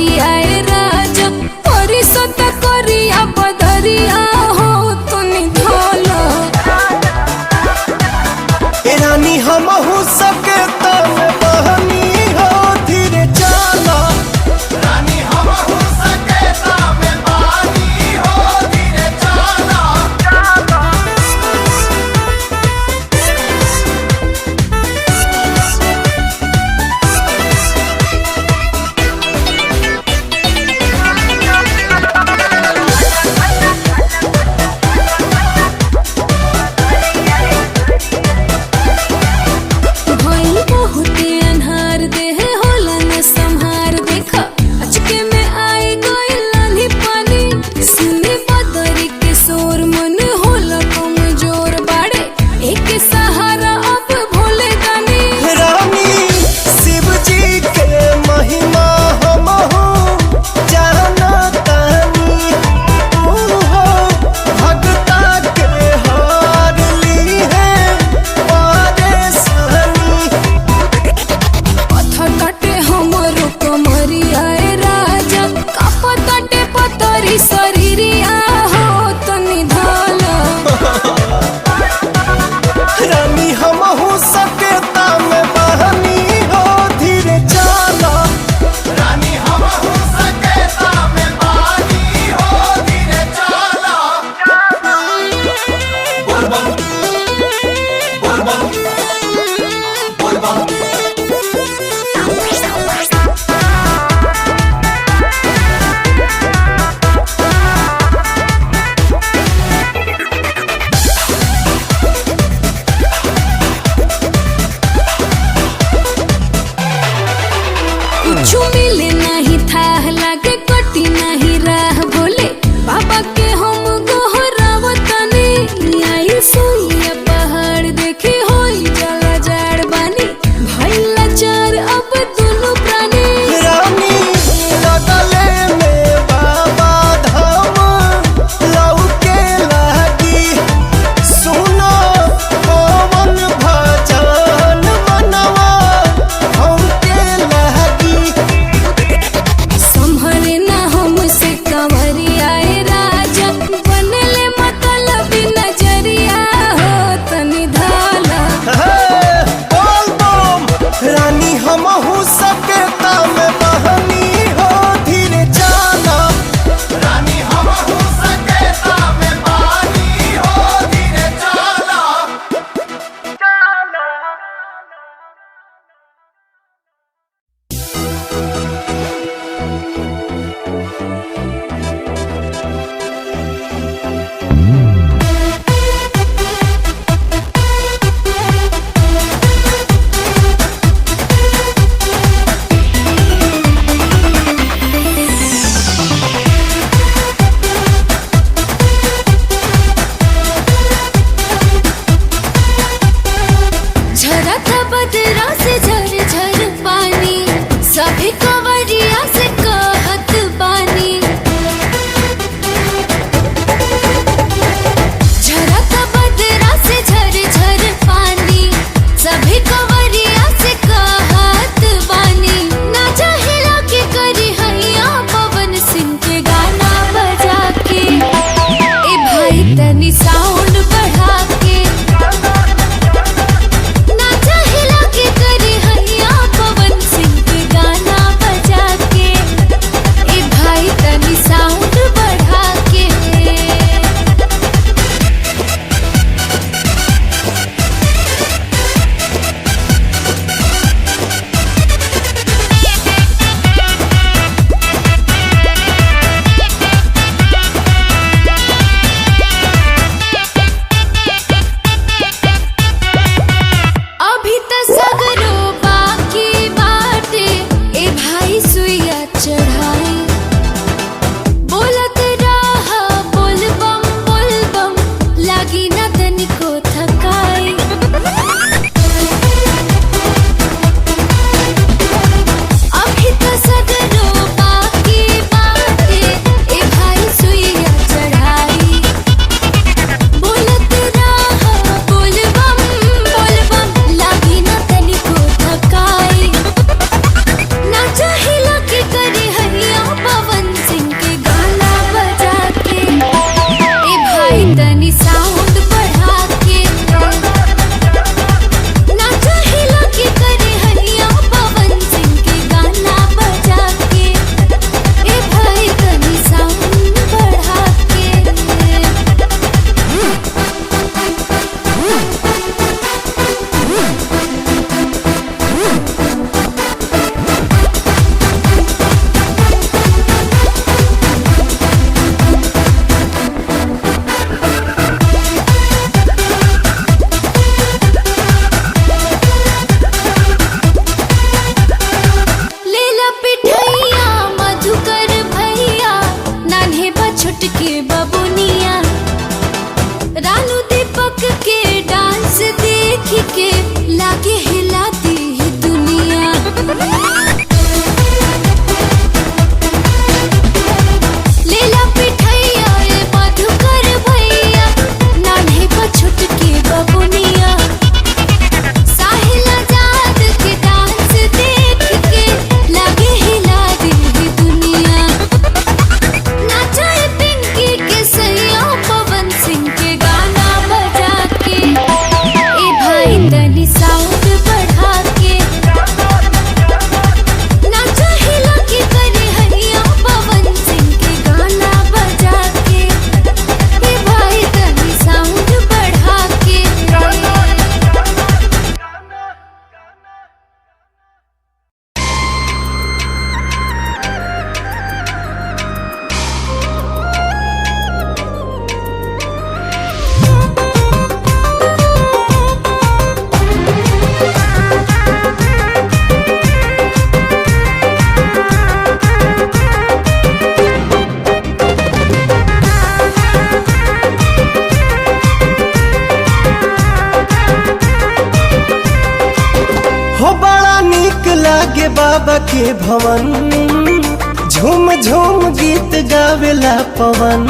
करिया ए राजा परिसत करिया बदरिया हो तुनी धोलो ए रानी हमहू सके तब बहनी हो धीरे चला रानी हमहू सके तब बहनी हो धीरे चला छुटके बबुनिया। रानू दीपक के डांस देख के लागे हिलाती ही दुनिया। लेला पिठैया ए मधुकर भैया, नान्हे पर छुटके बबुनिया। साहिल आजाद के डांस देख के लागे हिला दी ही दुनिया। नाचे पिंकी के सैया पवन सिंह के गाना बजा के, ए भाई तनी साउंड बढ़ा के। नाचा हिला के करे हैया पवन सिंह के गाना बजा के, ए भाई तनी साउंड बढ़ा के। हो बड़ा नीक लागे बाबा के भवन, झूम झूम गीत गावेला पवन।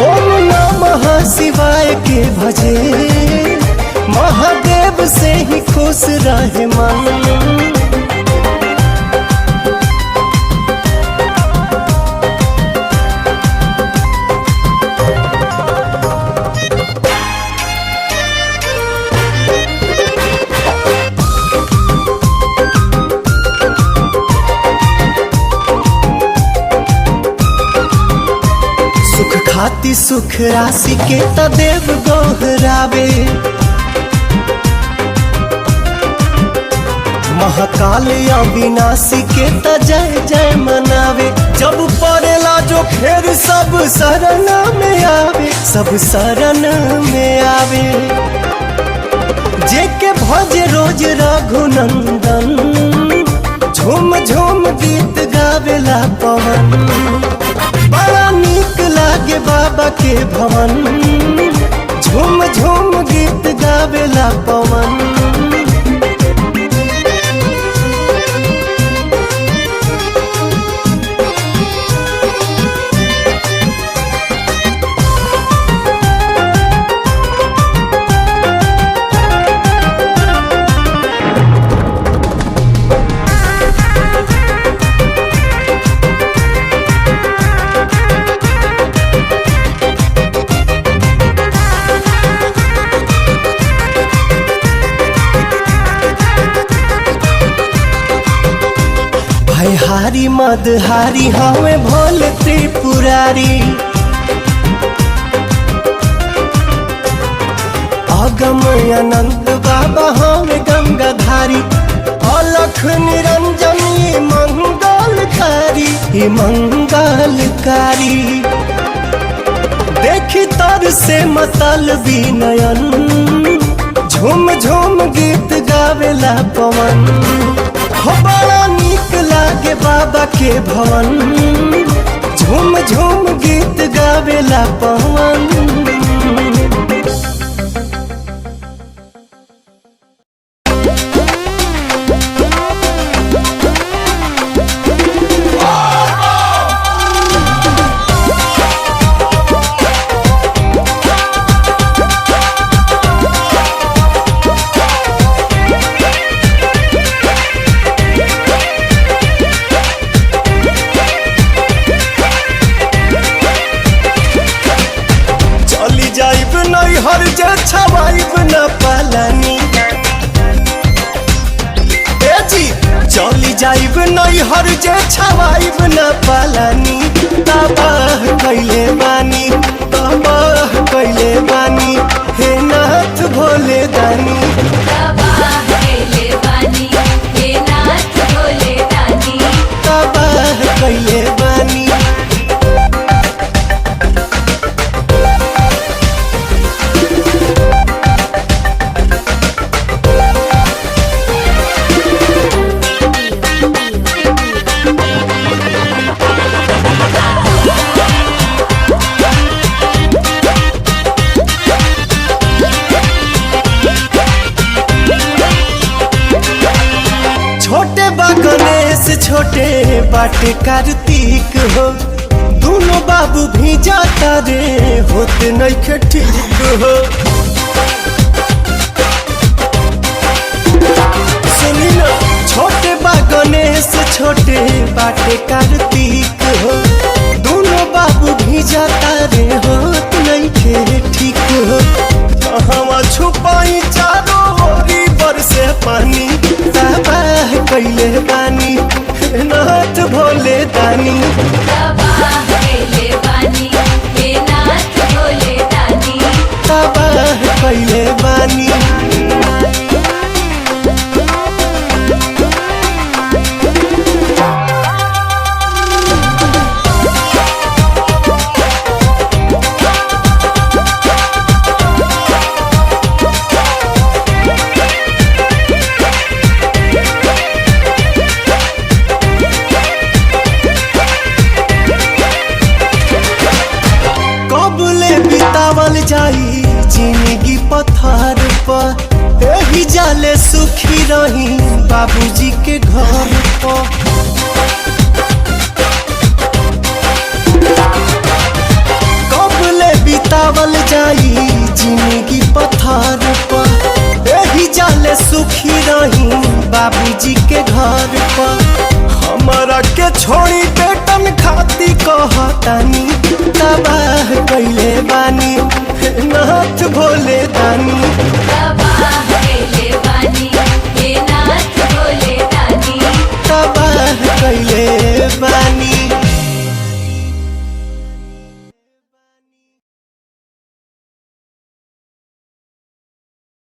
ओम नमः शिवाय के भजे, महादेव से ही खुश रहे मन। सुख खाती सुख राशि के तदेव गोहरावे, महाकाल अविनाशी के त जय जय मनावे। जब पड़ेला जो फिर सब शरण में आवे, सब शरण में आवे। जेके भज रोज रघुनंदन, झूम झूम गीत गावेला पवन। बड़ा नीक लागे बाबा के भवन, झूम झूम गीत गावेला पवन। हारी मदहारी हमें भोले त्रिपुरारी, अगम अनंत बाबा हमें गंगाधारी। अलख निरंजन ये मंगलकारी, ये मंगलकारी। देखी तर से मतलबी नयन, झूम झूम गीत गावेला पवन। हो बड़ा नीक लागे बाबा के भवन, झूम झूम गीत गावेला पवन। हर जे छवाइब न पालानी, ए जी चली जाइब नहीं हर जे छवाइब न पालानी। तबाह कैले बानी, तबाह कैले बानी, हे नाथ भोले दानी। तबाह कैले बानी, हे नाथ भोले दानी। तबाह कैले बानी। छोटे बाटे कार्तिक हो, दोनों बाबू भी जाता रे होते नहीं ठीक हो। सुनी ना, छोटे बा गणेश छोटे बाटे कार्तिक हो, दोनों बाबू भी जाता रे होते नहीं ठीक हो। हवा छुपाई चारों ओरी बरसे पानी, तबाह कैले बानी नाथ भोले दानी। तबाह कैले बानी हे नाथ भोले दानी। तबाह कैले बानी। बितावल जाई जिंदगी पत्थर पर, एही जाले सुखी रही बाबूजी के घर पर। कबले बितावल जाई जिंदगी पत्थर पर, एही जाले सुखी रही बाबूजी के घर पर। हमारा के छोड़ी बेटन खाती कहतानी, तबाह कैले बानी नाथ भोले दानी। तबाह कैले बानी हे नाथ भोले दानी। तबाह कैले